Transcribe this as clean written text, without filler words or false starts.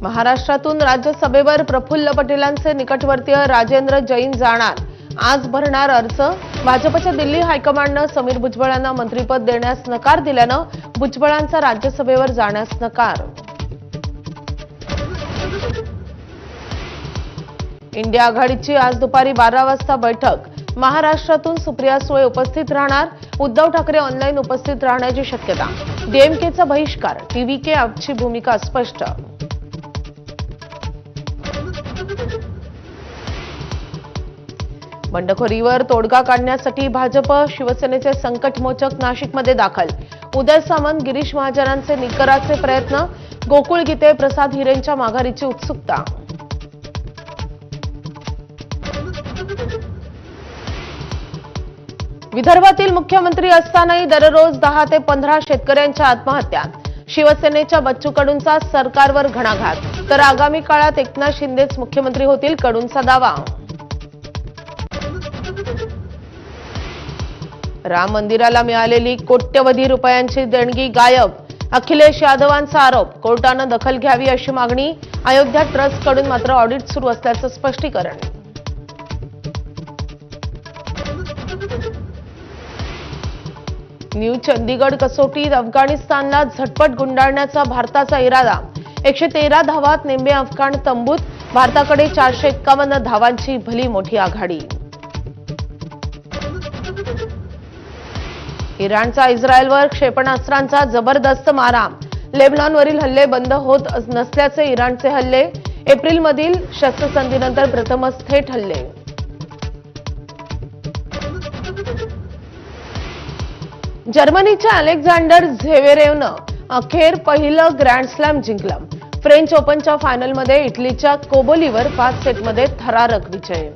महाराष्ट्रातून राज्यसभेवर प्रफुल्ल पटेलांचे निकटवर्तीय राजेंद्र जैन जाणार। आज भरणार अर्ज। भाजपच्या दिल्ली हायकमांडनं समीर भुजबळांना मंत्रिपद देण्यास नकार दिल्यानं भुजबळांचा राज्यसभेवर जाण्यास नकार। इंडिया आघाडीची आज दुपारी 12 वाजता बैठक। महाराष्ट्रातून सुप्रिया सुळे उपस्थित राहणार। उद्धव ठाकरे ऑनलाईन उपस्थित राहण्याची शक्यता। डीएमकेचा बहिष्कार। टीव्हीके आपची भूमिका स्पष्ट। बंडखोरीवर तोडगा काढण्यासाठी भाजप शिवसेनेचे संकटमोचक नाशिकमध्ये दाखल। उदय सामंत गिरीश महाजनांचे निकराचे प्रयत्न। गोकुळ गीते प्रसाद हिरेंच्या माघारीची उत्सुकता। विदर्भातील मुख्यमंत्री असतानाही दररोज 10 ते 15 शेतकऱ्यांच्या आत्महत्या। शिवसेनेच्या बच्चू कडूंचा सरकारवर घणाघात। तर आगामी काळात एकनाथ शिंदेच मुख्यमंत्री होतील, कडूंचा दावा। राम मंदिराला मिळालेली कोट्यवधी रुपयांची देणगी गायब। अखिलेश यादवांचा आरोप। कोर्टानं दखल घ्यावी अशी मागणी। अयोध्या ट्रस्टकडून मात्र ऑडिट सुरू असल्याचं स्पष्टीकरण। न्यू चंदीगड कसोटीत अफगाणिस्तानला झटपट गुंडाळण्याचा भारताचा इरादा। 113 धावात नेमबे अफगाण तंबूत। भारताकडे 451 धावांची भली मोठी आघाडी। इराणचा इस्रायलवर क्षेपणास्त्रांचा जबरदस्त मारा। लेबनॉनवरील हल्ले बंद होत नसल्याचे इराणचे हल्ले। एप्रिलमधील शस्त्रसंधीनंतर प्रथमच थेट हल्ले। जर्मनीच्या अलेक्झांडर झ्वेरेवनं अखेर पहिलं ग्रँड स्लॅम जिंकलं। फ्रेंच ओपनच्या फायनलमध्ये इटलीच्या कोबोलीवर 5 सेटमध्ये थरारक विजय।